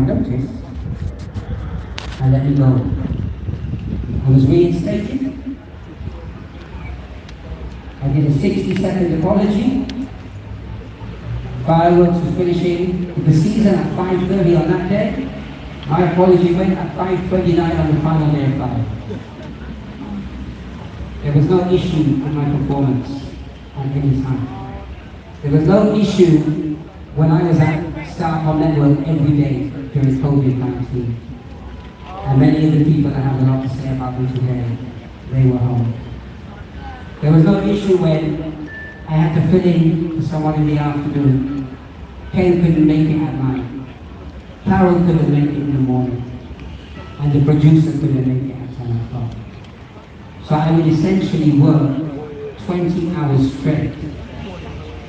notice, I let me go. I was reinstated. I did a 60-second apology. Fireworks was finishing the season at 5:30 on that day. My apology went at 5:29 on the final day of fire. There was no issue in my performance at any time. There was no issue when I was at Starcom Network every day during COVID-19. And many of the people that have a lot to say about me today, they were home. There was no issue when I had to fill in for someone in the afternoon. Ken couldn't make it at night. Carol couldn't make it in the morning. And the producer couldn't make it at 10 o'clock. So I would essentially work 20 hours straight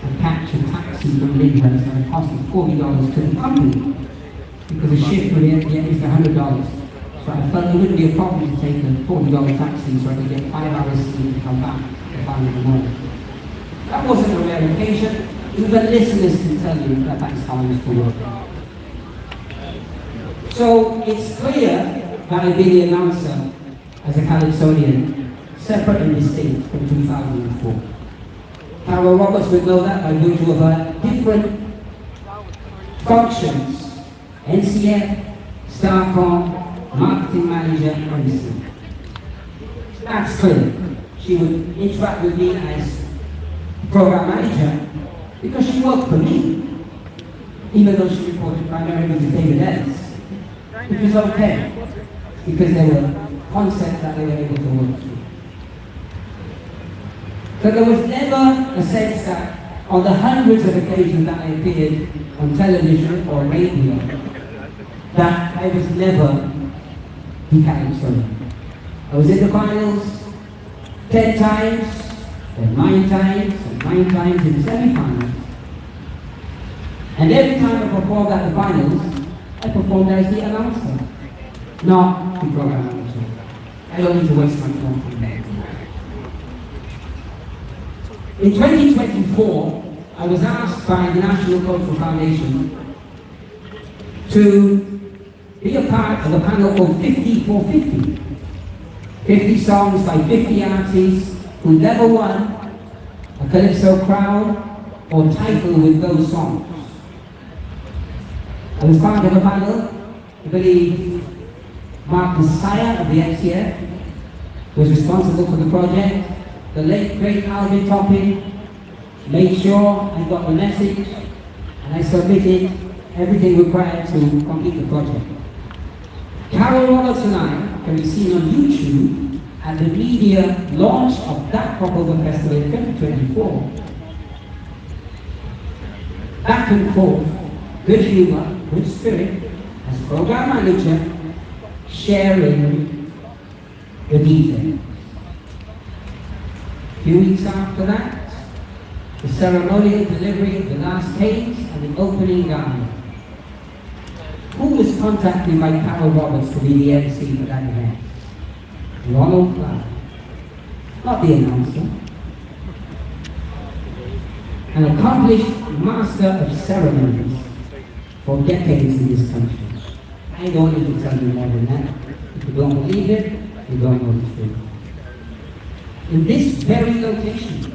and catch a taxi from Midlands that would cost me $40 to the company, because the shift would get is $100. So I felt it wouldn't be a problem to take a $40 taxi so I could get 5 hours sleep and come back at 5 in the morning. That wasn't a rare occasion. Even listeners can tell you that that's how I used to work. So it's clear that I've been the announcer as a Calypsonian, separate and distinct from 2004. Carol Roberts would know that by virtue of her different functions: NCF, Starcom, marketing manager, MC. That's clear. She would interact with me as program manager because she worked for me, even though she reported primarily to David Ellis, which was okay, because there were concepts that they were able to work through. So there was never a sense that on the hundreds of occasions that I appeared on television or radio, that I was never the Calypsonian. I was in the finals 10 times, then 9 times, and 9 times in the semi-finals. And every time I performed at the finals, I performed as the announcer, not the program manager. I don't need to waste my time on that. In 2024, I was asked by the National Cultural Foundation to be a part of a panel called 50 for 50. 50 songs by 50 artists who never won a Calypso Crown or title with those songs. I was part of a panel. I believe Mark Messiah of the XCF was responsible for the project. The late great Alvin Topping made sure I got the message, and I submitted everything required to complete the project. Carol Roberts and I can be seen on YouTube at the media launch of that Popover Festival in 2024. Back and forth, good humor, good spirit, as program manager, sharing the details. A few weeks after that, the ceremonial delivery of the last cake and the opening guy. Who was contacted by Carol Roberts to be the MC for that event? Ronald Clark, not the announcer. An accomplished master of ceremonies for decades in this country. I don't need to tell you more than that. If you don't believe it, you don't know the truth. In this very location,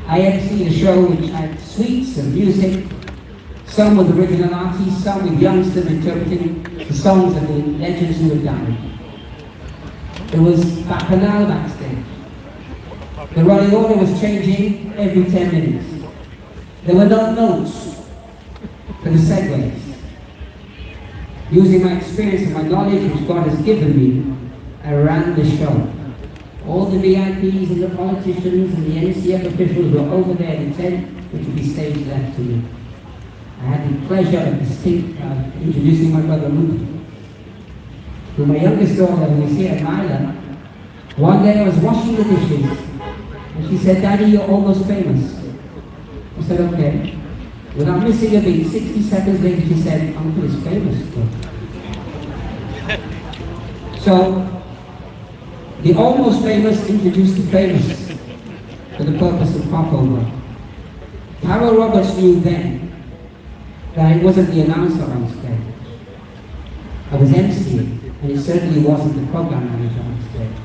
I emceed a show which had suites of music, some with original artists, some with youngsters interpreting the songs of the legends who had died. There was bacchanal backstage. The running order was changing every 10 minutes. There were no notes for the segues. Using my experience and my knowledge which God has given me, I ran the show. All the VIPs and the politicians and the NCF officials were over there in the tent, which would be stage left to me. I had the pleasure of introducing my brother Rudy, to my youngest daughter, who is here at Myla. One day I was washing the dishes, and she said, "Daddy, you're almost famous." I said, "Okay." Without missing a beat, 60 seconds later she said, "Uncle is famous." So, the almost famous introduced the famous for the purpose of popover. Carol Roberts knew then that I wasn't the announcer on stage. I was emceeing, and it certainly wasn't the program manager on stage.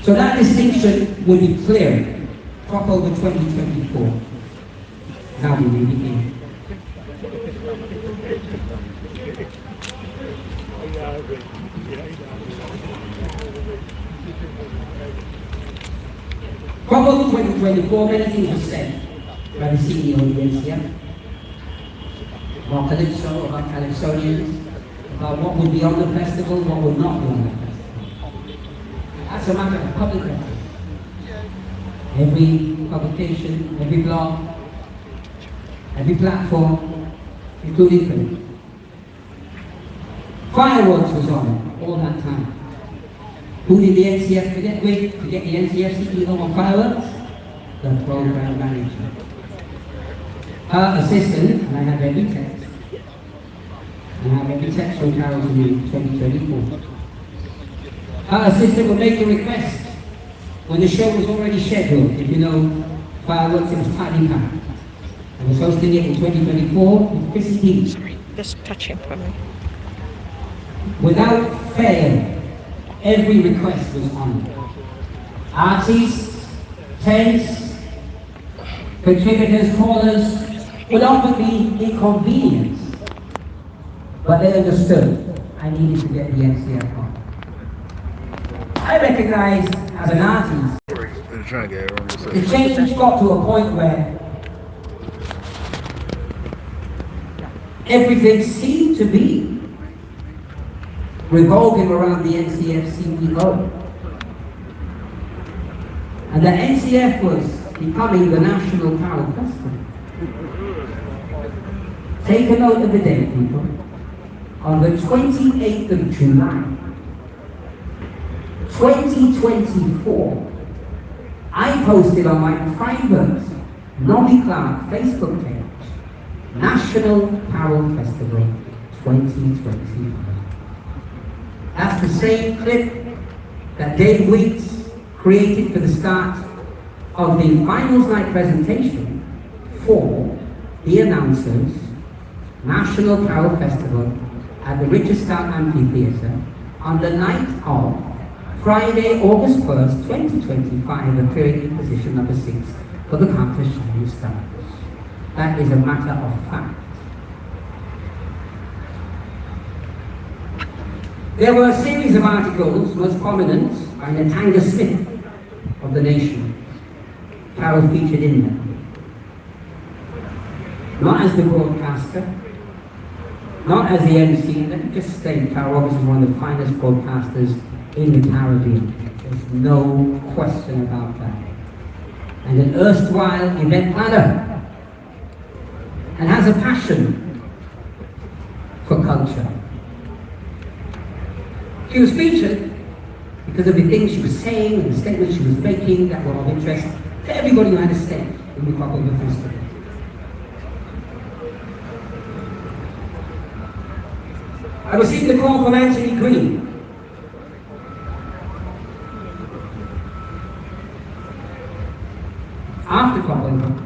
So that distinction will be clear, crop over 2024. Now we will begin. Crop over 2024, many things were said by the CEO of the NCF. About Calypso, about Calypsonians, about what would be on the festival, what would not be on the festival. That's a matter of public record. Every publication, every blog, every platform, including print. Fireworks was on it all that time. Who did the NCF forget with to get the NCF CEO on fireworks? The program manager. Her assistant, and I have every text. And I have every text from Carol to me in 2024. Her assistant would make a request when the show was already scheduled. If you know fireworks, it was tightly packed. I was hosting it in 2024 with Chrissy D. Sorry, just touch him for me. Without fail, every request was honored. Artists, tents, contributors, callers would often be inconvenienced, but they understood I needed to get the NCF on. I recognized as an artist, the change got to a point where everything seemed to be revolving around the NCF CEO. And the NCF was becoming the National Carol Festival. Take a note of the date, people. On the 28th of July, 2024, I posted on my private Nobby Clark Facebook page, National Carol Festival 2025. That's the same clip that Dave Weeks created for the start of the finals night presentation for the announcers National Carol Festival at the Richard Stark Amphitheatre on the night of Friday, August 1st, 2025, appearing in position number 6 for the contest Shining Stars. That is a matter of fact. There were a series of articles, most prominent by Natanga Smith of The Nation. Carol featured in them. Not as the broadcaster, not as the MC. Let me just say, Carol Roberts is one of the finest broadcasters in the Caribbean. There's no question about that. And an erstwhile event planner. And has a passion for culture. She was featured because of the things she was saying and the statements she was making that were of interest to everybody who had a stake in the Crocodile Festival. I received a call from Anthony Green. After Crocodile.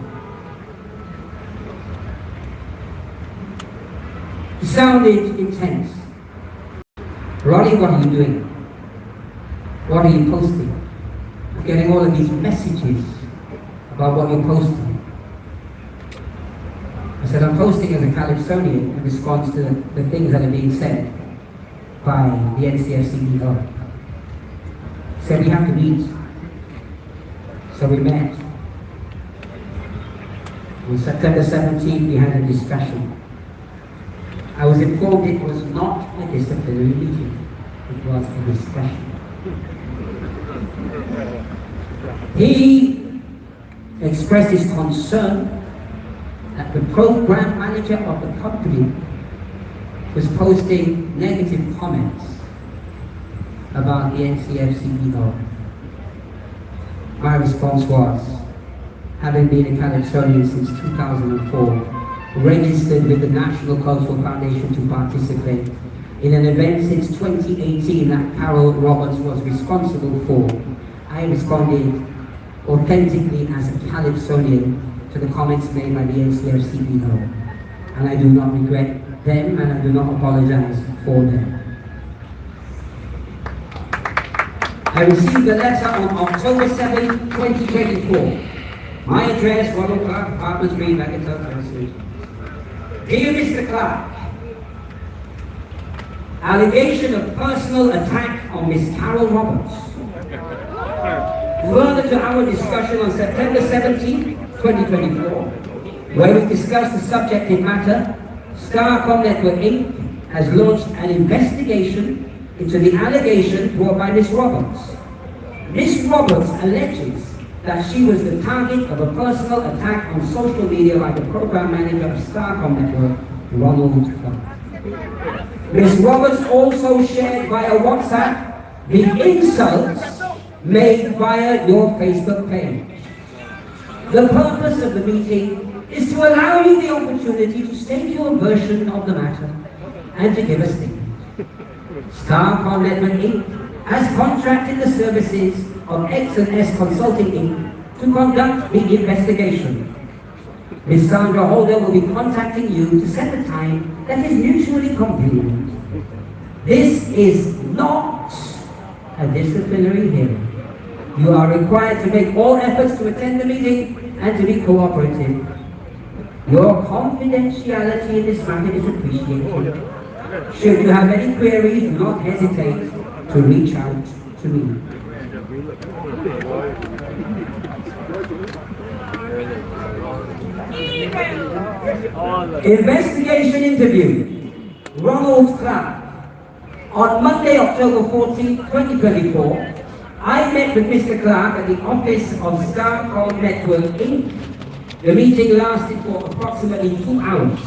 He sounded intense. Roddy, what are you doing? What are you posting? I'm getting all of these messages about what you're posting. I said, I'm posting as a Calypsonian in response to the things that are being said by the NCF CEO. He said, we have to meet. So we met. On September 17th, we had a discussion. I was informed it was not a disciplinary meeting, it was a discussion. He expressed his concern that the program manager of the company was posting negative comments about the NCF CEO. My response was, having been a Calypsonian since 2004, registered with the National Cultural Foundation to participate in an event since 2018 that Carol Roberts was responsible for, I responded authentically as a Calypsonian to the comments made by the NCF CEO, and I do not regret them, and I do not apologize for them. I received a letter on October 7, 2024. My address, Ronald Clark, Apartment 3, Bagatelle Street. Dear Mr. Clark, allegation of personal attack on Miss Carol Roberts. Further to our discussion on September 17, 2024, where we discussed the subjective matter, Starcom Network Inc. has launched an investigation into the allegation brought by Miss Roberts. Miss Roberts alleges that she was the target of a personal attack on social media by the program manager of Starcom Network, Ronald Clark. Miss Roberts also shared via WhatsApp the insults made via your Facebook page. The purpose of the meeting is to allow you the opportunity to state your version of the matter and to give a statement. Starcom Network Inc. has contracted the services of X&S Consulting Inc. to conduct the investigation. Ms. Sandra Holder will be contacting you to set a time that is mutually convenient. This is not a disciplinary hearing. You are required to make all efforts to attend the meeting and to be cooperative. Your confidentiality in this matter is appreciated. Should you have any queries, do not hesitate to reach out to me. Investigation interview. Ronald Clark. On Monday, October 14, 2024, I met with Mr. Clark at the office of Starcom Network Inc. The meeting lasted for approximately 2 hours.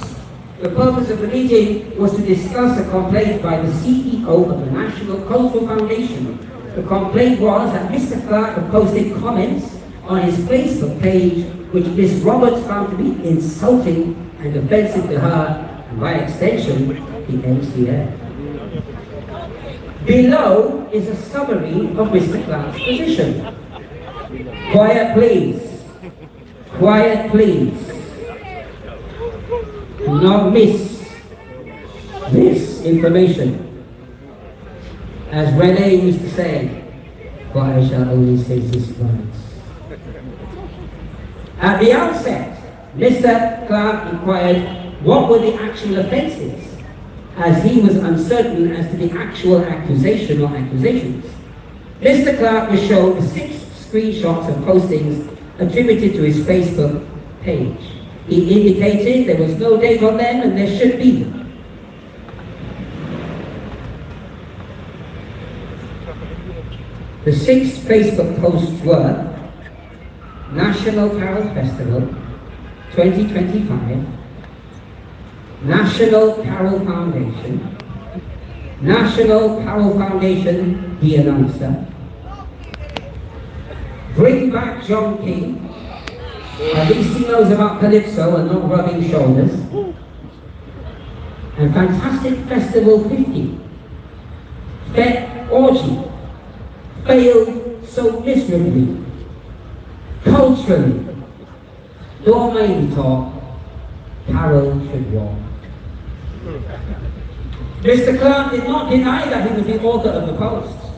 The purpose of the meeting was to discuss a complaint by the CEO of the National Cultural Foundation. The complaint was that Mr. Clark had posted comments on his Facebook page which Ms. Roberts found to be insulting and offensive to her, and by extension, the NCF. Below is a summary of Mr. Clark's position. Quiet, please. Quiet, please. Do not miss this information. As Rene used to say, for I shall only say this once. At the outset, Mr. Clark inquired what were the actual offences, as he was uncertain as to the actual accusation or accusations. Mr. Clark was shown 6 screenshots of postings attributed to his Facebook page. He indicated there was no date on them and there should be. The 6 Facebook posts were National Carol Festival 2025, National Carol Foundation, National Carol Foundation, the announcer, Bring Back John King, at least he knows about Calypso and not rubbing shoulders, and Fantastic Festival 50, Fet Orgy, failed so miserably, culturally, don't mind me talk, Carol should walk. Mr. Clark did not deny that he was the author of the posts.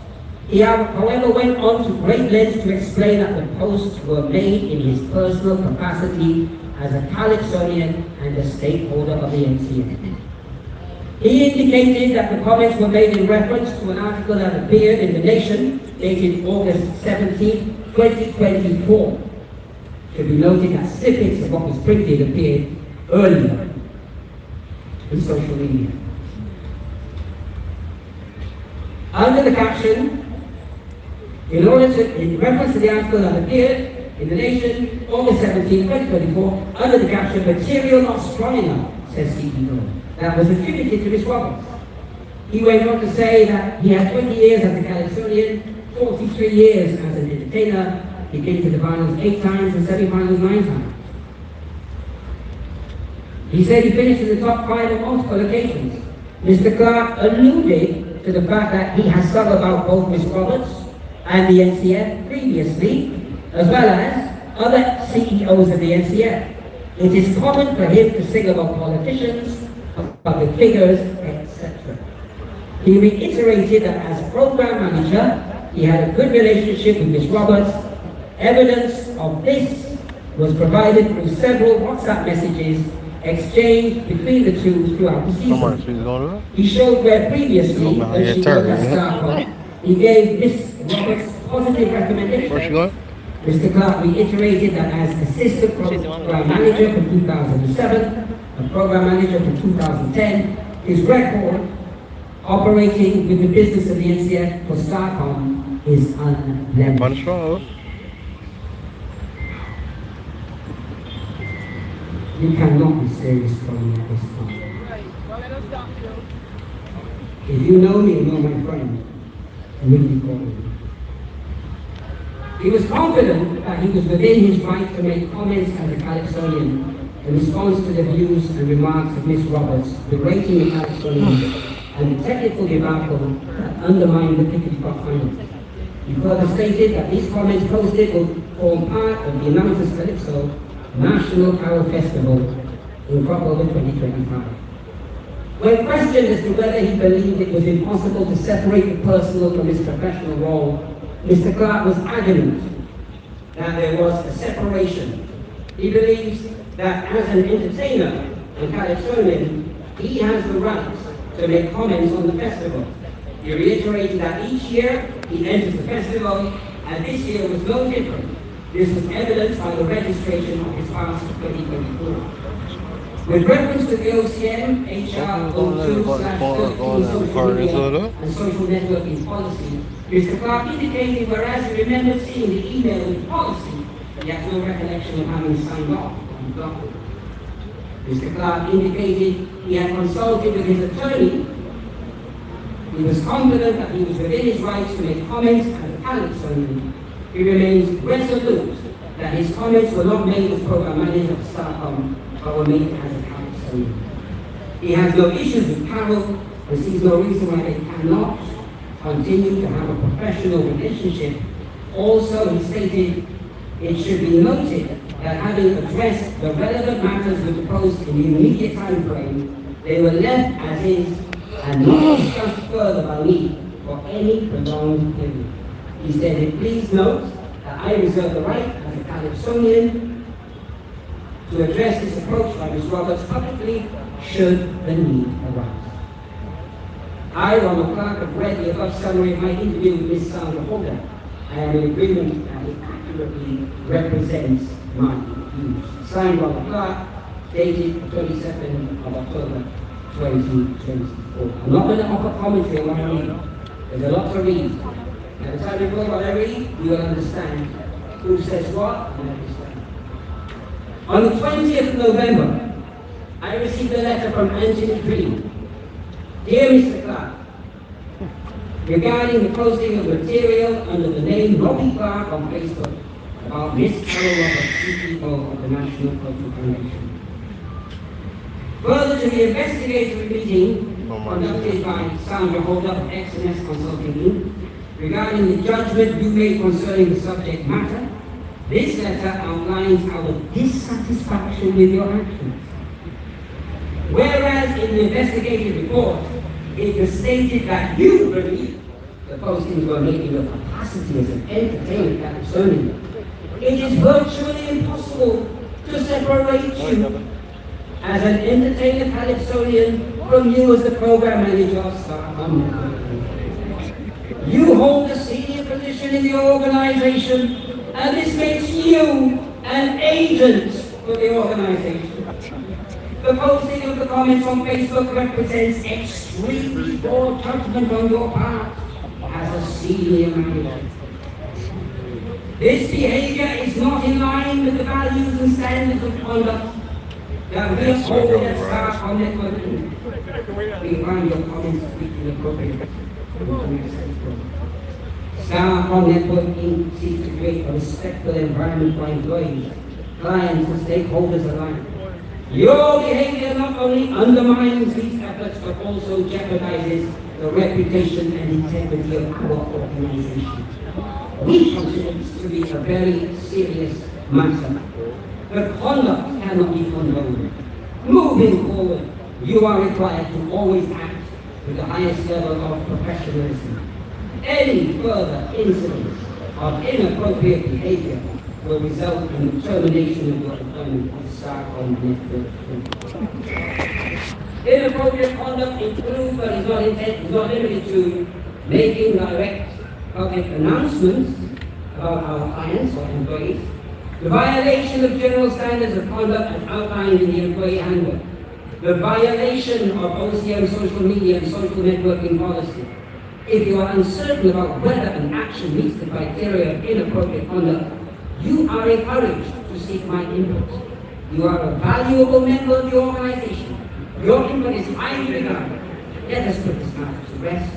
He, however, went on to great lengths to explain that the posts were made in his personal capacity as a Calypsonian and a stakeholder of the NCA. He indicated that the comments were made in reference to an article that appeared in The Nation, dated August 17, 2024. It should be noted that snippets of what was printed appeared earlier in social media. Under the caption, in reference to the article that appeared in The Nation, August 17, 2024, under the caption, material not strong enough, says CEO, that was attributed to Ms. Roberts. He went on to say that he had 20 years as a Calypsonian, 43 years as an entertainer. He came to the finals 8 times and semi-finals 9 times. He said he finished in the top 5 on multiple occasions. Mr. Clark alluded to the fact that he has sung about both Ms. Roberts and the NCF previously, as well as other CEOs of the NCF. It is common for him to sing about politicians, the figures, etc. He reiterated that as program manager, he had a good relationship with Ms. Roberts. Evidence of this was provided through several WhatsApp messages exchanged between the two throughout the season. He showed where previously, when she worked at Starcom, he gave Ms. Roberts positive recommendations. Mr. Clark reiterated that as assistant program manager from 2007 and program manager from 2010, his record operating with the business of the NCF for Starcom is unblemished. You cannot be serious from me at this time. If you know me and know my friend, you wouldn't be calling me. He was confident that he was within his right to make comments as a Calypsonian in response to the views and remarks of Ms. Roberts, berating the Calypsonian and the technical debacle that undermined the Pickety Park final. He further stated that these comments posted would form part of the Anonymous Calypso National Carol Festival in October 2025. When questioned as to whether he believed it was impossible to separate the personal from his professional role, Mr. Clark was adamant that there was a separation. He believes that as an entertainer and Calypsonian, he has the right to make comments on the festival. He reiterated that each year he enters the festival, and this year was no different. This was evidenced by the registration of his pass for 2024. With reference to the OCM, HR 02/13 social media and social networking policy, Mr. Clark indicated whereas he remembered seeing the email with policy, he has no recollection of having signed off on the document. Mr. Clark indicated he had consulted with his attorney. He was confident that he was within his rights to make comments as a Calypsonian. He remains resolute that his comments were not made as program manager of Starcom, but were made as a Calypsonian. He has no issues with Carol and sees no reason why they cannot continue to have a professional relationship. Also, he stated it should be noted that having addressed the relevant matters with the post in the immediate time frame, they were left as is and not discussed further by me for any prolonged period. He stated, please note that I reserve the right as a Calypsonian to address this approach by Ms. Roberts publicly should the need arise. I, Ronald Clark, have read the above summary of my interview with Ms. Sandra Holder. I am in agreement that it accurately represents my views. Signed Ronald Clark, dated 22nd of October 2024. I'm not going to offer commentary on what I read. There's a lot to read. By the time you know what I read, you will understand who says what and understand. On the 20th of November, I received a letter from Anthony Green. Dear Mr. Clark, regarding the posting of material under the name Robbie Clark on Facebook about Miss Carol Roberts, CEO of the National Cultural Foundation. Further to the investigatory meeting conducted by Sandra Holder of XNS Consulting Inc. regarding the judgment you made concerning the subject matter, this letter outlines our dissatisfaction with your actions. Whereas in the investigative report, it was stated that you believe the postings were made in your capacity as an entertainer Calypsonian, it is virtually impossible to separate you as an entertainer Calypsonian from you as the program manager of Starcom. You hold a senior position in the organization, and this makes you an agent for the organization. The posting of the comments on Facebook represents extremely poor judgment on your part as a senior manager. This behavior is not in line with the values and standards of conduct that we uphold at Starcom Network. We find your comments inappropriate. Starcom Network Inc. seeks to create a respectful environment for employees, clients, and stakeholders alike. Your behavior not only undermines these efforts, but also jeopardizes the reputation and integrity of our organization. We consider this to be a very serious matter. The conduct cannot be condoned. Moving forward, you are required to always act with the highest level of professionalism. Any further incidents of inappropriate behavior will result in the termination of your employment with Stockholm Network. Inappropriate conduct includes, but is not limited to, making direct public announcements about our clients or employees, the violation of general standards of conduct as outlined in the employee handbook, the violation of OCM social media and social networking policy. If you are uncertain about whether an action meets the criteria of inappropriate conduct, you are encouraged to seek my input. You are a valuable member of the organization. Your input is highly regarded. Let us put this matter to rest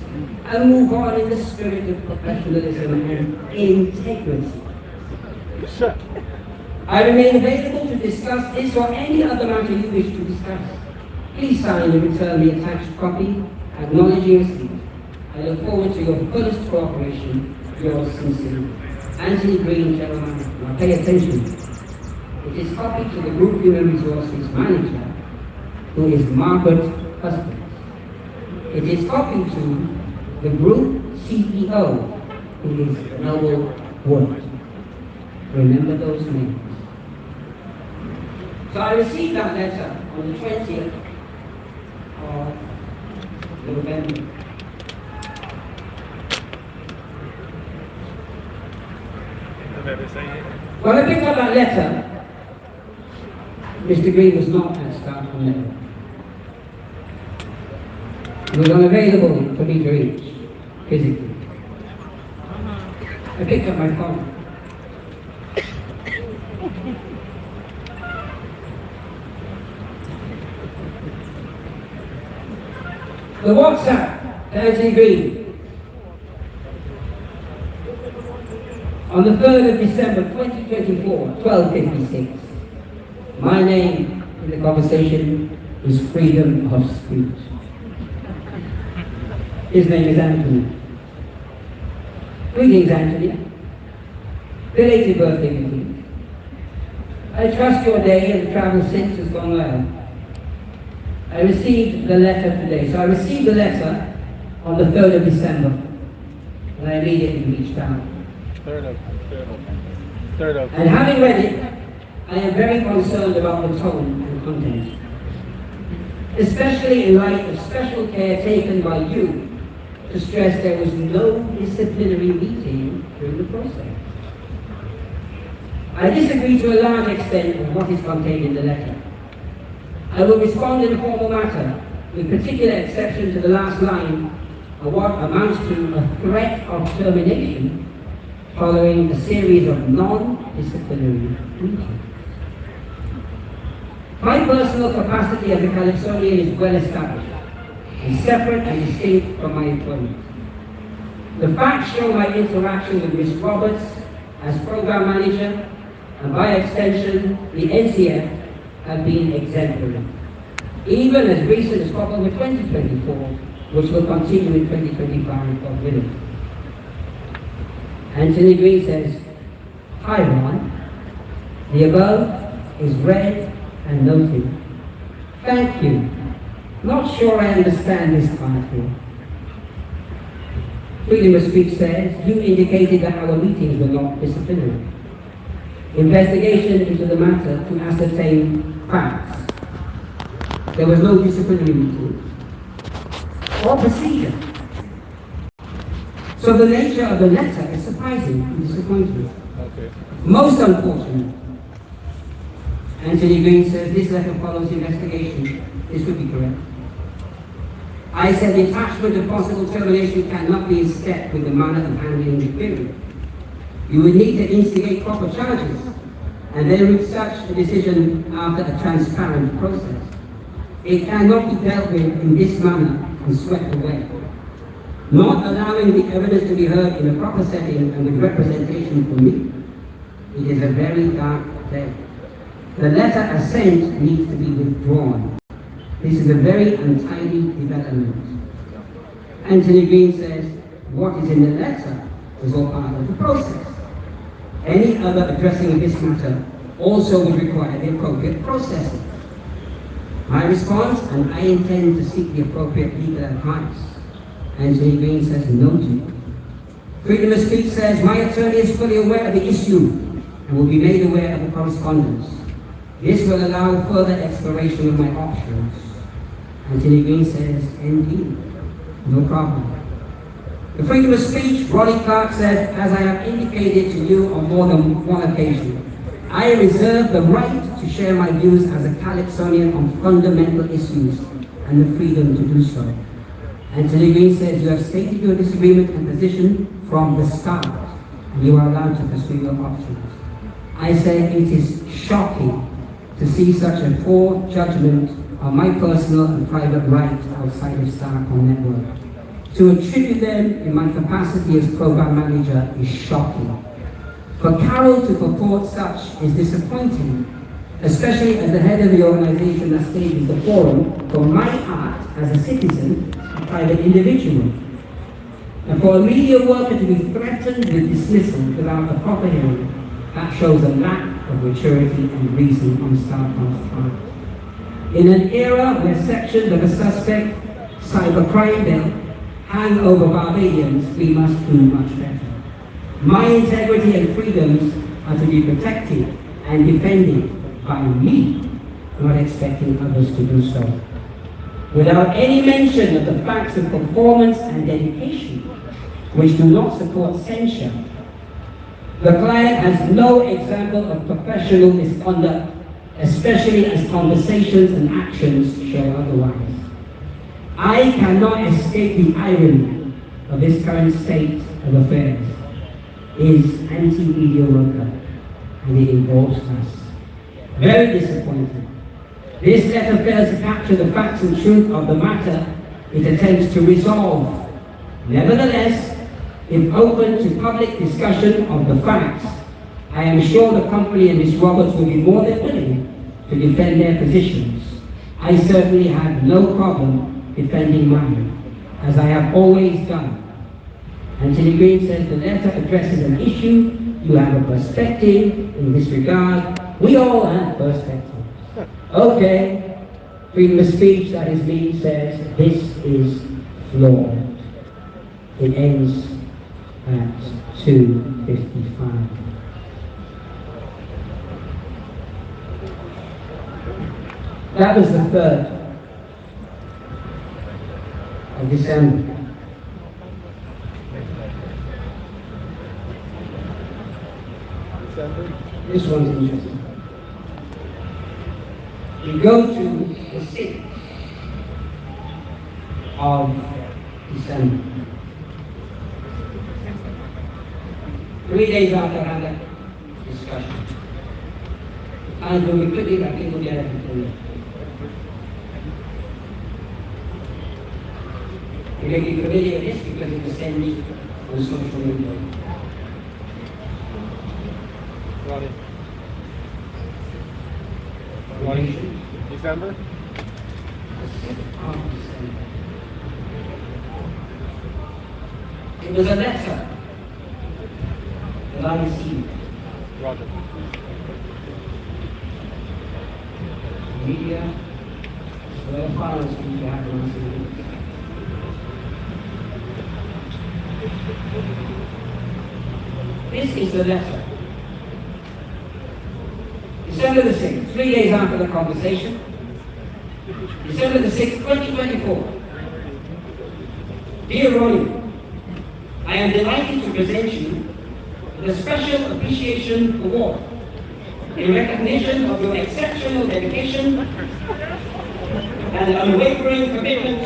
and move on in the spirit of professionalism and integrity. Sir. I remain available to discuss this or any other matter you wish to discuss. Please sign and return the attached copy, acknowledging receipt. I look forward to your fullest cooperation. Yours sincerely, Anthony Green, Chairman. Now pay attention. It is copied to the Group Human Resources Manager, who is Margaret Husband. It is copied to the Group CEO, who is Noel Wood. Remember those names. So I received that letter on the 20th of November. When I picked up that letter, Mr. Green was not at Stockholm Network. He was unavailable for me to reach physically. I picked up my phone. The WhatsApp to Anthony Green on the 3rd of December 2024, 12:56. My name in the conversation is freedom of speech. His name is Anthony. Greetings, Anthony. Belated birthday greetings. I trust your day and the travel since has gone well. I received the letter today. So I received the letter on the 3rd of December, and I immediately reached out. Third of. And having read it, I am very concerned about the tone and content, especially in light of special care taken by you to stress there was no disciplinary meeting during the process. I disagree to a large extent with what is contained in the letter. I will respond in a formal matter, with particular exception to the last line of what amounts to a threat of termination following a series of non-disciplinary meetings. My personal capacity as a Calypsonian is well established and separate and distinct from my employment. The facts show my interaction with Ms. Roberts as program manager, and by extension, the NCF have been exemplary, even as recent as October 2024, which will continue in 2025 of willing. Anthony Green says, "Hi Ron, the above is read and noted. Thank you. Not sure I understand this part here." Freedom of Speech says, "You indicated that our meetings were not disciplinary. Investigation into the matter to ascertain facts. There was no disciplinary meeting or procedure." So the nature of the letter is surprising and disappointing. Okay. Most unfortunate. Anthony Green says this letter follows investigation. This would be correct. I said the attachment of possible termination cannot be in step with the manner of handling the query. You would need to instigate proper charges and then reach such a decision after a transparent process. It cannot be dealt with in this manner and swept away. Not allowing the evidence to be heard in a proper setting and with representation from me, it is a very dark day. The letter as sent needs to be withdrawn. This is a very untidy development. Anthony Green says, what is in the letter is all part of the process. Any other addressing of this matter also would require the appropriate processing. My response, and I intend to seek the appropriate legal advice. Anthony Green says no to you. Freedom of speech says, my attorney is fully aware of the issue and will be made aware of the correspondence. This will allow further exploration of my options. Anthony Green says, indeed, no problem. The freedom of speech, Ronnie Clark says, as I have indicated to you on more than one occasion, I reserve the right to share my views as a Calypsonian on fundamental issues and the freedom to do so. Anthony Green says, you have stated your disagreement and position from the start, and you are allowed to pursue your options. I say it is shocking to see such a poor judgment on my personal and private right outside of Starcom Network. To attribute them in my capacity as program manager is shocking. For Carol to purport such is disappointing, especially as the head of the organization that stages the forum for my art as a citizen, a private individual. And for a media worker to be threatened with dismissal without a proper hearing, that shows a lack of maturity and reason on Starcom's part. In an era where sections of a suspect cybercrime bill hang over Barbadians, we must do much better. My integrity and freedoms are to be protected and defended by me, not expecting others to do so. Without any mention of the facts of performance and dedication, which do not support censure, the client has no example of professional misconduct, especially as conversations and actions show otherwise. I cannot escape the irony of this current state of affairs. Is anti-media worker, and it involves us. Very disappointing. This letter fails to capture the facts and truth of the matter it attempts to resolve. Nevertheless, if open to public discussion of the facts, I am sure the company and Ms. Roberts will be more than willing to defend their positions. I certainly have no problem defending mine, as I have always done. Anthony Green says the letter addresses an issue, you have a perspective in this regard. We all have perspectives. Okay, freedom of speech, that is me, says this is flawed. It ends at 2:55. That was the 3rd of December. This one's interesting. We go to the 6th of December. 3 days after I had that discussion. And when we put it, I think we'll get everything. You may be familiar with this because it was sent me on social media. December? It was a letter that I received. Roger. Media, as well as files people have on TV. This is the letter. December the 6th, 3 days after the conversation. December the 6th, 2024. Dear Ronnie, I am delighted to present you the Special Appreciation Award in recognition of your exceptional dedication and unwavering commitment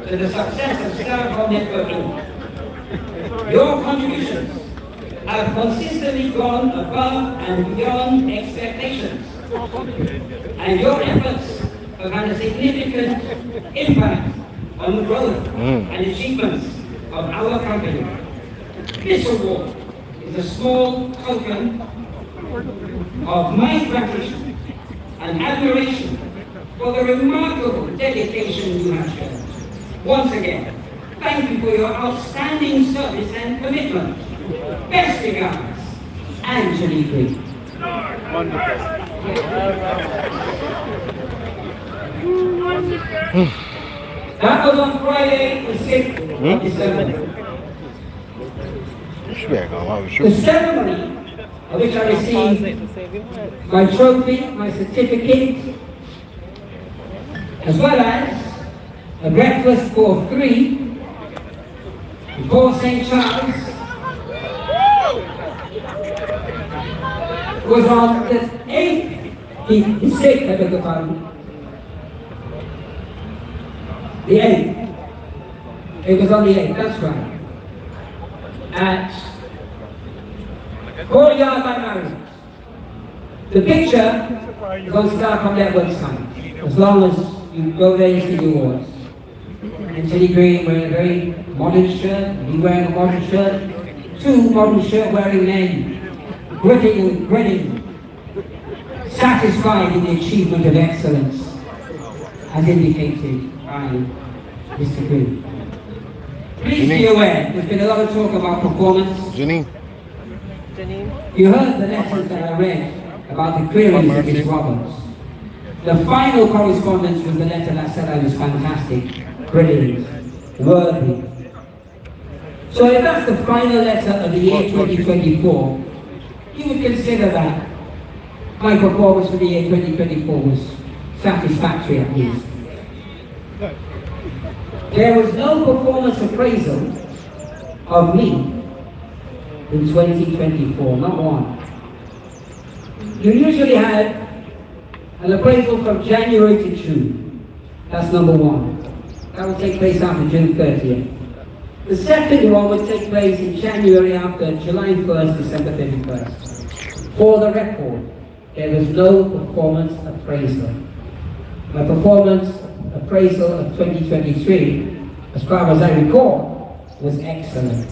to the success of Starcom Network Inc. Your contributions have consistently gone above and beyond expectations, and your efforts have had a significant impact on the growth and achievements of our company. This award is a small token of my gratitude and admiration for the remarkable dedication you have shown. Once again, thank you for your outstanding service and commitment. Best regards, Anthony Green. Wonderful. That was on Friday, the 6th of December. The ceremony of which I received my trophy, my certificate, as well as a breakfast for 3 in Port St. Charles, was on the 8th, the 6th, I beg your pardon. The 8th. It was on the 8th, that's right. At Courtyard by Marriott. The picture is going to start on their website. As long as you go there and see the awards. Anthony Green wearing a very modern shirt, me wearing a modern shirt, 2 modern shirt wearing men, gritting and grinning, satisfied in the achievement of excellence, as indicated by Mr. Green. Please be aware, there's been a lot of talk about performance. Janine. You heard the letters that I read about the queries of Ms. Roberts. The final correspondence was the letter that said I was fantastic, brilliant, worthy. So if that's the final letter of the year 2024, you would consider that my performance for the year 2024 was satisfactory at least. There was no performance appraisal of me in 2024, not one. You usually had an appraisal from January to June. That's number 1. That would take place after June 30th. The second one would take place in January after July 1st, December 31st. For the record, there was no performance appraisal. My performance appraisal of 2023, as far as I recall, was excellent.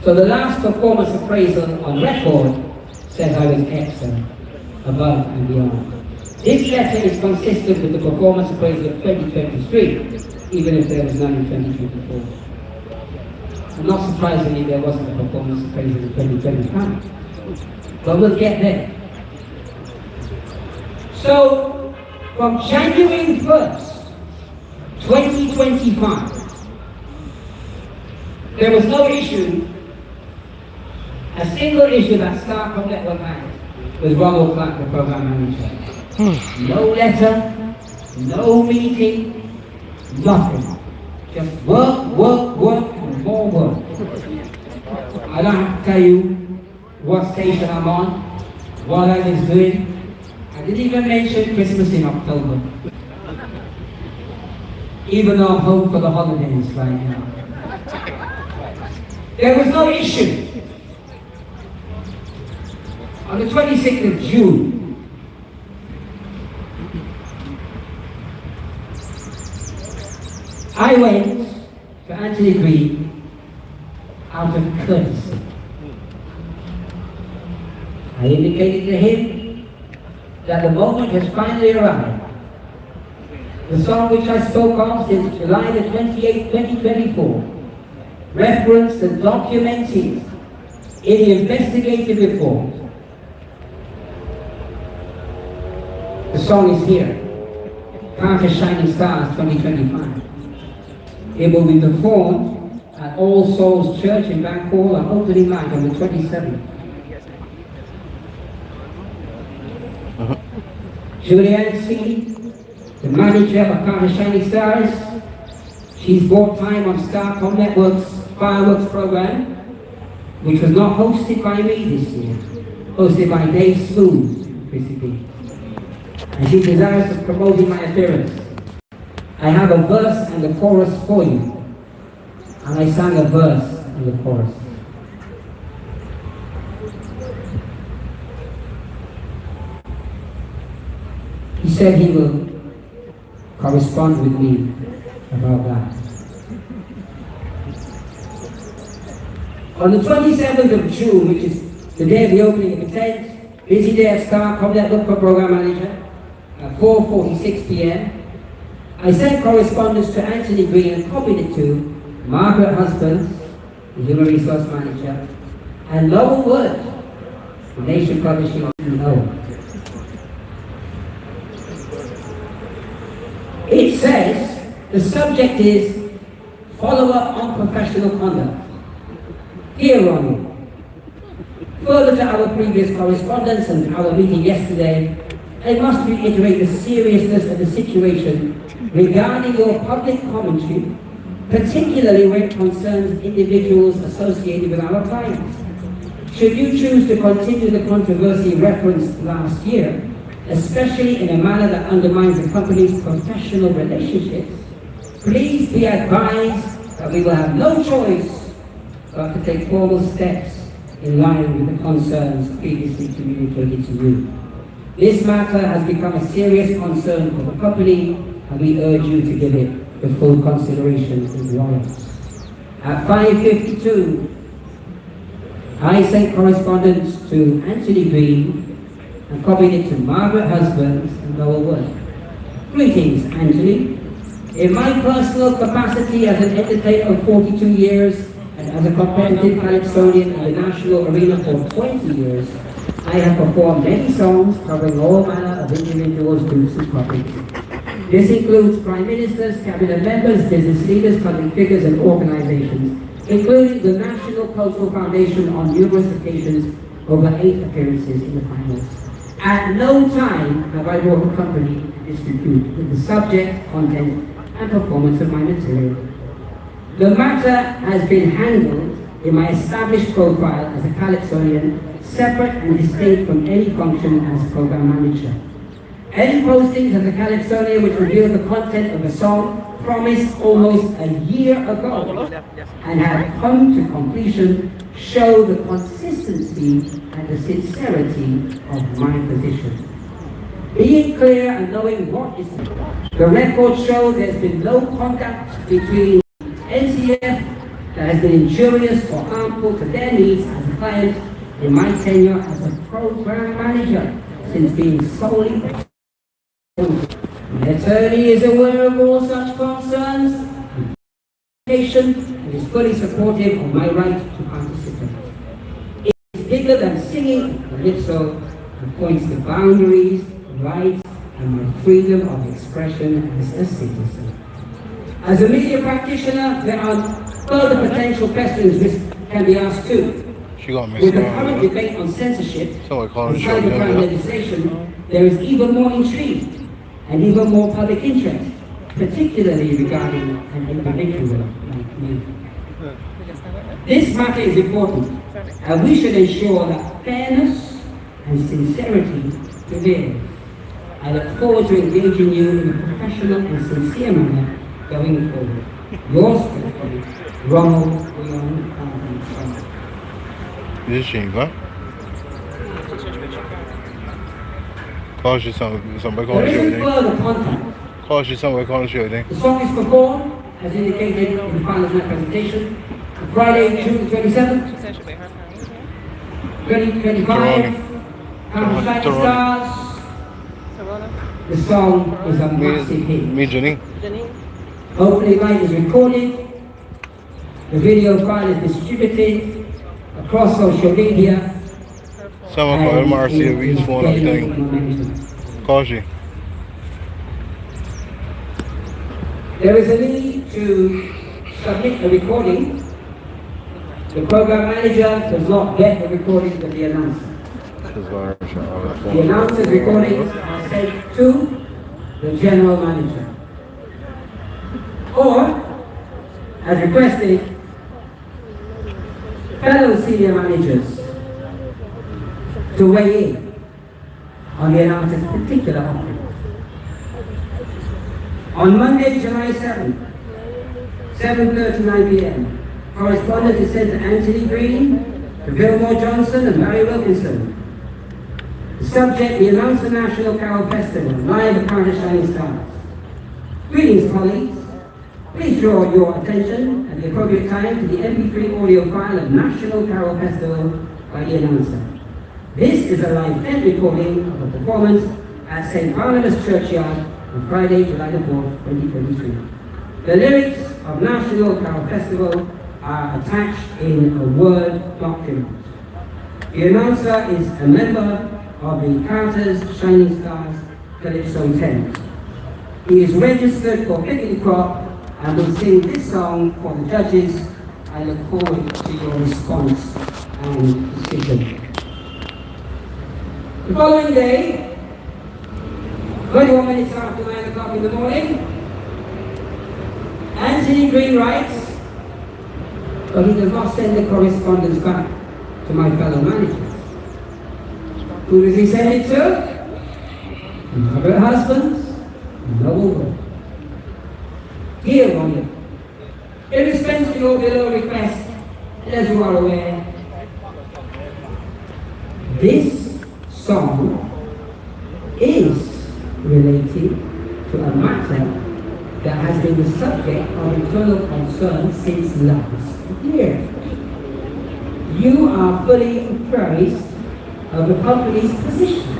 So the last performance appraisal on record said I was excellent, above and beyond. This letter is consistent with the performance appraisal of 2023, even if there was none in 2024. And not surprisingly, there wasn't a performance appraisal in 2025. But we'll get there. So, from January 1st, 2025, there was no issue, a single issue that Starcom Network had with Ronald Clark, the program manager. No letter, no meeting, nothing. Just work, work, work, and more work. I don't have to tell you what station I'm on, what I was doing. I didn't even mention Christmas in October. Even though I'm home for the holidays right now. There was no issue. On the 26th of June, I went to Anthony Green out of courtesy. I indicated to him that the moment has finally arrived. The song which I spoke of since July the 28th, 2024, referenced and documented in the investigative report. The song is here, Part of Shining Stars 2025. It will be performed at All Souls Church in Bankhall on opening night on the 27th. Julianne C., the manager of Part of Shining Stars, she's bought time on Starcom Network's fireworks program, which was not hosted by me this year, hosted by Dave Smooth, basically. And she desires of promoting my appearance. I have a verse and a chorus for you. And I sang a verse and a chorus. He said he will correspond with me about that. On the 27th of June, which is the day of the opening of the tent, busy day at Starcom Network for Program Manager, at 4:46 p.m., I sent correspondence to Anthony Green and copied it to Margaret Husbands, the Human Resource Manager, and Lowell Wood, the Nation Publishing CEO. It The subject is follow-up on professional conduct. Here on further to our previous correspondence and our meeting yesterday, I must reiterate the seriousness of the situation regarding your public commentary, particularly when it concerns individuals associated with our clients. Should you choose to continue the controversy referenced last year, especially in a manner that undermines the company's professional relationships, please be advised that we will have no choice but to take formal steps in line with the concerns previously communicated to you. This matter has become a serious concern for the company, and we urge you to give it the full consideration it warrants. At 5:52, I sent correspondence to Anthony Green and copied it to Margaret Husbands and Noel Wood. Greetings, Anthony. In my personal capacity as an entertainer of 42 years and as a competitive calypsonian in the national arena for 20 years, I have performed many songs covering all manner of individuals, groups, and topics. This includes prime ministers, cabinet members, business leaders, public figures, and organizations, including the National Cultural Foundation on numerous occasions, over 8 appearances in the finals. At no time have I brought the company into dispute with the subject, content, and performance of my material. The matter has been handled in my established profile as a calypsonian, separate and distinct from any function as program manager. Any postings as a calypsonian which reveal the content of a song promised almost a year ago and have come to completion show the consistency and the sincerity of my position. Being clear and knowing what is the records show there's been no contact between NCF that has been injurious or harmful to their needs as a client in my tenure as a program manager since being solely. The attorney is aware of all such concerns and is fully supportive of my right to participate. It is bigger than singing calypso and points to boundaries, rights, and my freedom of expression as a citizen. As a media practitioner, there are further potential questions which can be asked too. With the current debate on censorship and cybercrime legislation, there is even more intrigue and even more public interest, particularly regarding an individual like me. This matter is important, and we should ensure that fairness and sincerity prevail. I look forward to engaging you in a professional and sincere manner going forward. Yours faithfully, Ronald Leon Trump. There isn't further contact. The song is performed, as indicated in the final presentation, Friday, June 27th, 2025, Shining Stars. The song is a massive hit. Opening night is recorded, the video file is distributed across social media. Someone called MRC's phone up thing. Caution. There is a need to submit a recording. The program manager does not get the recording of the announcer. The announcer's recordings are sent to the general manager. Or, as requested, fellow senior managers to weigh in on the announcer's particular offering. On Monday, July 7th, 7:39 p.m., correspondence is sent to Anthony Green, to Vilmore Johnson, and Mary Wilkinson. The subject, the Announcer National Carol Festival, live at Carter Shining Stars. Greetings, colleagues. Please draw your attention at the appropriate time to the MP3 audio file of National Carol Festival by the announcer. This is a live fed recording of a performance at St. Barnabas Churchyard on Friday, July the 4th, 2023. The lyrics of National Carol Festival are attached in a Word document. The announcer is a member of the Carter's Shining Stars Calypso 10. He is registered for picking crop and will sing this song for the judges. I look forward to your response and decision. The following day, 21 minutes after 9 o'clock in the morning, Anthony Green writes, but he does not send the correspondence back to my fellow managers. Who does he send it to? Margaret Husbands, no. Dear Ronnie, in response to your below request, as you are aware, this song is related to a matter that has been the subject of internal concern since last year. You are fully apprised of the company's position.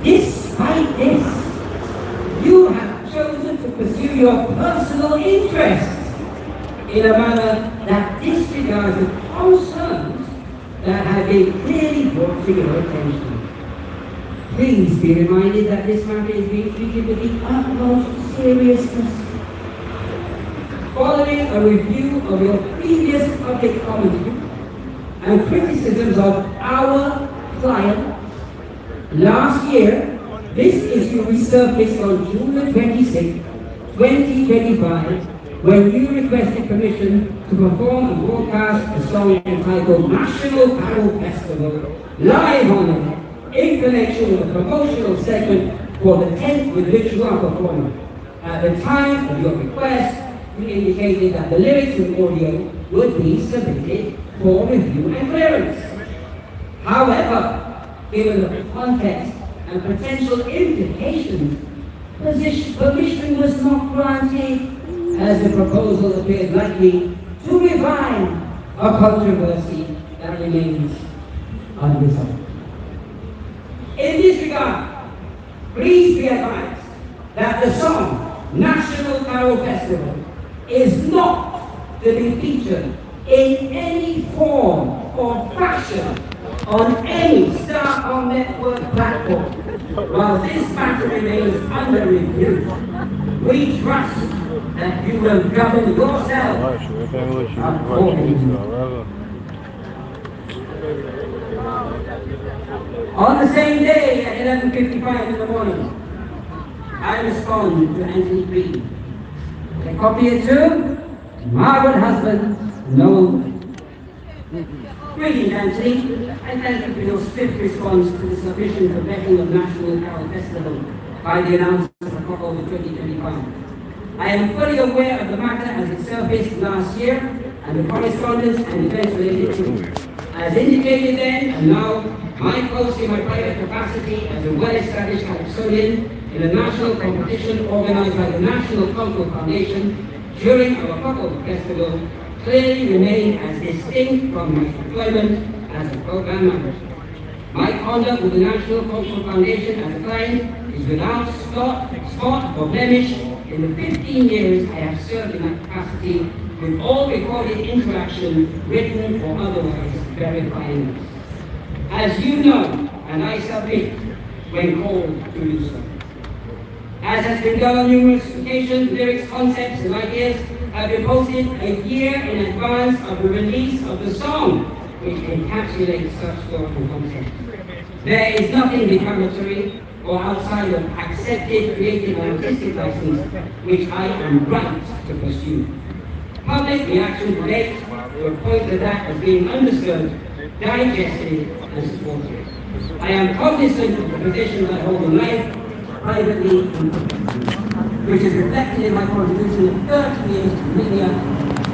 Despite this, you have chosen to pursue your personal interests in a manner that disregards the concerns that have been clearly brought to your attention. Please be reminded that this matter is being treated with the utmost seriousness. Following a review of your previous public commentary and criticisms of our client, last year, this issue resurfaced on June 26, 2025, when you requested permission to perform and broadcast a song entitled National Carol Festival live on air in connection with a promotional segment for the tent with which you are performing. At the time of your request, you indicated that the lyrics and audio would be submitted for review and clearance. However, given the context and potential implications, permission was not granted as the proposal appeared likely to revive a controversy that remains unresolved. In this regard, please be advised that the song National Carol Festival is not to be featured in any form or fashion on any Star Network platform. While this matter remains under review, we trust that you will govern yourself accordingly. On the same day at 11:55 in the morning, I respond to Anthony Green. I copy it to Margaret Husband, no. Greetings, Anthony. I thank you for your swift response to the submission for vetting of National Carol Festival by the announcement of October 2025. I am fully aware of the matter as it surfaced last year and the correspondence and events related to it. As indicated then, and now, my post in my private capacity as a well-established calypsonian in a national competition organized by the National Cultural Foundation during our Couple Festival clearly remain as distinct from my employment as a program manager. My conduct with the National Cultural Foundation as a client is without spot or blemish in the 15 years I have served in that capacity, with all recorded interaction, written or otherwise, verifying this. As you know, and I submit when called to do so. As has been done on numerous occasions, lyrics, concepts, and ideas have been posted a year in advance of the release of the song, which encapsulates such thought and concept. There is nothing defamatory or outside of accepted creative and artistic license which I am right to pursue. Public reaction to date will point to that as being understood, digested, and supported. I am cognizant of the positions I hold in life, privately and professionally, which is reflected in my contribution of 30 years to media,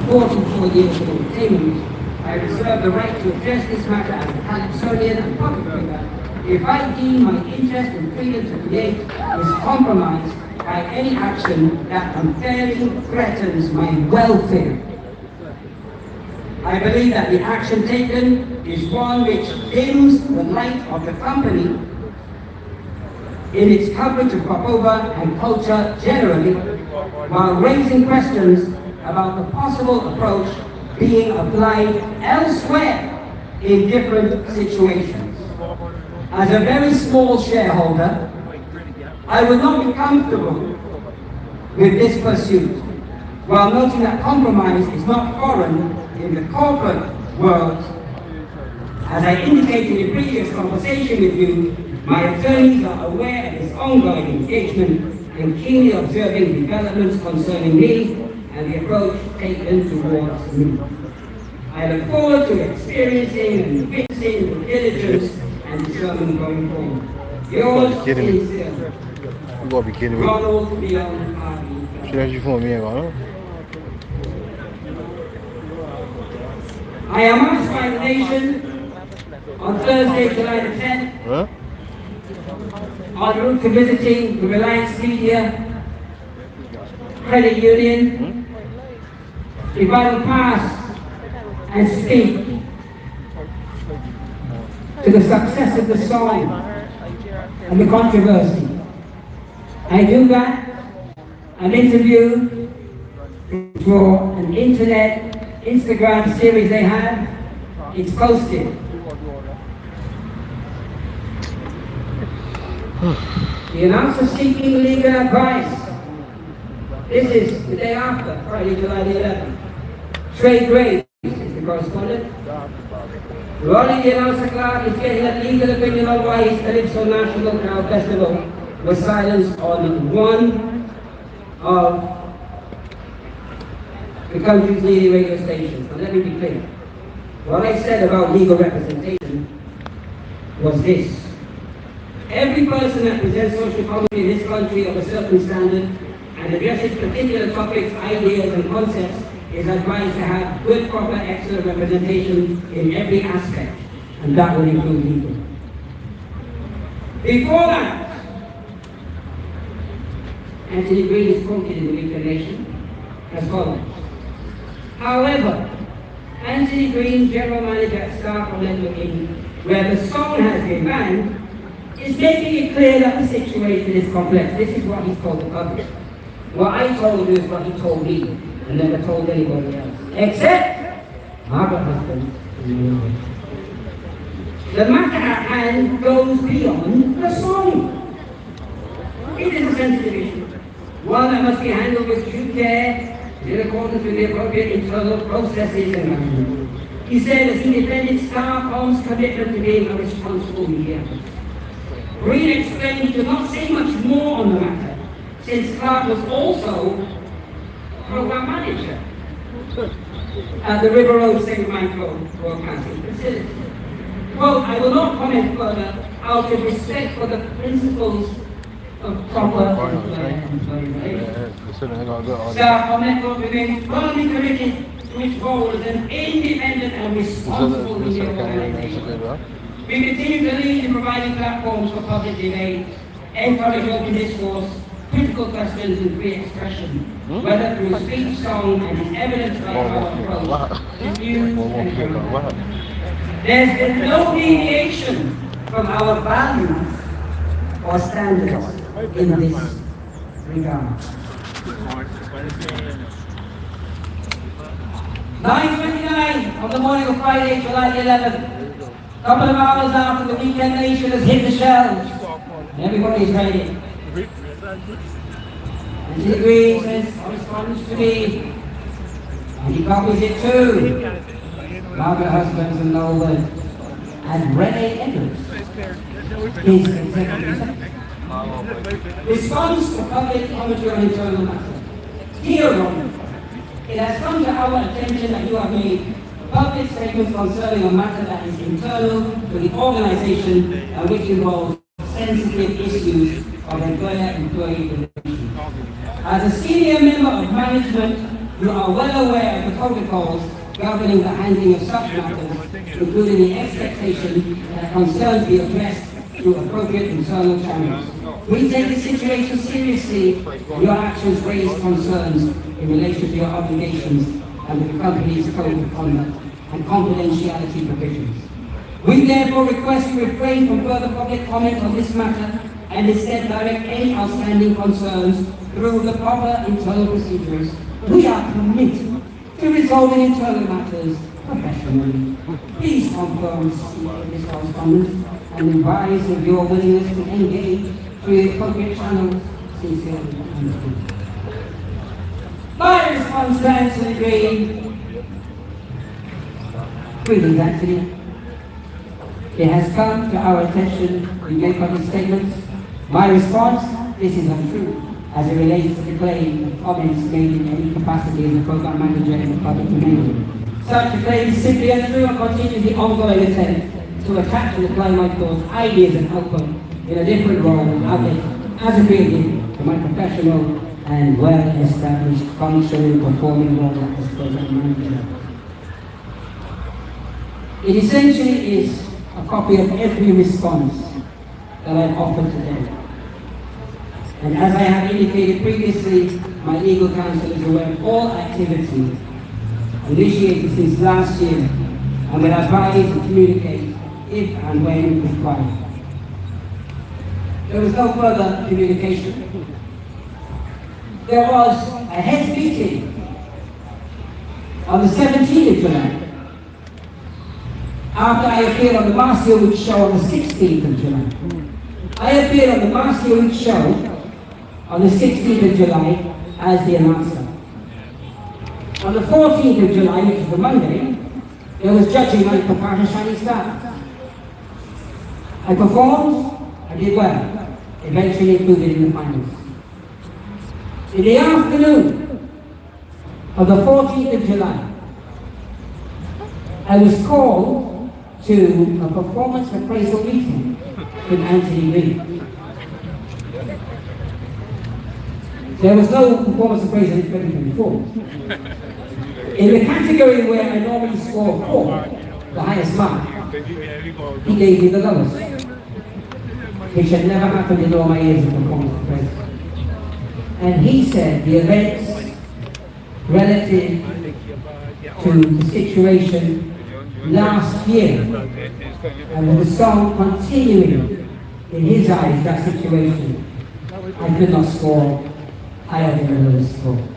44 years to entertainment. I reserve the right to address this matter as a calypsonian and public figure if I deem my interest and freedom to create is compromised by any action that unfairly threatens my welfare. I believe that the action taken is one which dims the light of the company in its coverage of popover and culture generally, while raising questions about the possible approach being applied elsewhere in different situations. As a very small shareholder, I would not be comfortable with this pursuit, while noting that compromise is not foreign in the corporate world. As I indicated in previous conversation with you, my attorneys are aware of this ongoing engagement and keenly observing developments concerning me and the approach taken towards me. I look forward to experiencing and witnessing the diligence and discernment going forward. Yours sincerely, You gotta be kidding me. Ronald Leon Harvey. Should I you for me, man? I am occupying the nation on Thursday, July the 10th, Huh? en route to visiting the Reliance Media Credit Union, if I will pass and speak to the success of the song and the controversy. I do that, an interview for an internet Instagram series they have. It's posted. The announcer seeking legal advice. This is the day after, Friday, July the 11th. Trey Graves is the correspondent. Ronnie, the announcer clerk, is getting a legal opinion on why his Calypso National Cow Festival was silenced on one of the country's leading radio stations. Now let me be clear. What I said about legal representation was this. Every person that presents social commentary in this country of a certain standard and addresses particular topics, ideas, and concepts is advised to have good, proper, excellent representation in every aspect, and that will include legal. Before that, Anthony Green is quoted in the Weekly Nation as follows. However, Anthony Green, general manager at Star Network Inc., where the song has been banned, is making it clear that the situation is complex. This is what he's told the public. What I told you is what he told me, and never told anybody else. Except Margaret husband. The matter at hand goes beyond the song. It is a sensitive issue, one that must be handled with due care, in accordance with the appropriate internal processes and management. He said as he defended Starcom's commitment to being a responsible media. Green explained he could not say much more on the matter, since Clark was also program manager at the River Road St. Michael Broadcasting Facility. Quote, I will not comment further out of respect for the principles of proper employment. Starcom Network remains firmly committed to its role as an independent and responsible media organization. We continue to lead in providing platforms for public debate, encourage open discourse, critical questions and free expression, whether through speech, song, and is evidenced by our approach to views and hearing. There's been no deviation from our values or standards in this regard. 9:29 on the morning of Friday, July the 11th. A couple of hours after the Weekend Nation has hit the shelves, and everybody's ready. And he agrees, says, corresponds to me, and he copies it too. Margaret Husbands and Nolan, and Renee Edwards, his executive secretary. Response to public commentary on internal matters. Dear Ron, it has come to our attention that you have made public statements concerning a matter that is internal to the organization and which involves sensitive issues of employer-employee relations. As a senior member of management, you are well aware of the protocols governing the handling of such matters, including the expectation that concerns be addressed through appropriate internal channels. We take the situation seriously, and your actions raise concerns in relation to your obligations and with the company's code of conduct and confidentiality provisions. We therefore request you refrain from further public comment on this matter and instead direct any outstanding concerns through the proper internal procedures. We are committed to resolving internal matters professionally. Please confirm this correspondence and advise of your willingness to engage through the appropriate channels. Sincerely, Anthony. comes to Anthony Green. Greetings, Anthony. It has come to our attention we make on these statements. My response, this is untrue, as it relates to the claim of comments made in any capacity as a program manager in the public domain. Such a claim is simply untrue and continues the ongoing attempt to attack the climate cause ideas and output in a different role and outlet as a creative to my professional and well-established functioning performing role as program manager. It essentially is a copy of every response that I've offered today. And as I have indicated previously, my legal counsel is aware of all activity initiated since last year and will advise and communicate if and when required. There was no further communication. There was a heads meeting on the 17th of July after I appeared on the Marcia Week show on the 16th of July. I appeared on the Marcia Week show on the 16th of July as the announcer. On the 14th of July, which is the Monday, there was judging on Pakata Shining Star. I performed, I did well, eventually included in the finals. In the afternoon of the 14th of July, I was called to a performance appraisal meeting with Anthony Green. There was no performance appraisal in 2024. In the category where I normally score 4, the highest mark, he gave me the lowest, which had never happened in all my years of performance appraisal. And he said the events relative to the situation last year and with the song continuing in his eyes that situation, I could not score higher than the lowest score.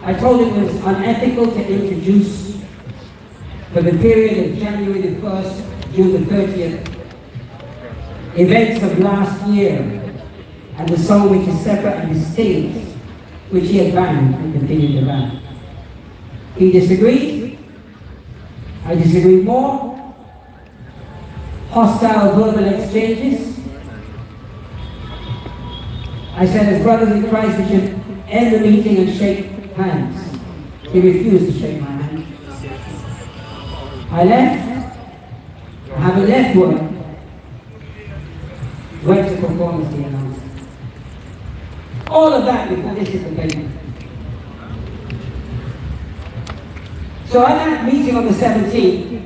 I told him it was unethical to introduce for the period of January the 1st, June the 30th, events of last year and the song which is separate and distinct, which he had banned and continued to ban. He disagreed. I disagreed more. Hostile verbal exchanges. I said, as brothers in Christ, we should end the meeting and shake hands. He refused to shake my hand. I left. Having left work, went to perform as the announcer. All of that before this is the paper. So at that meeting on the 17th,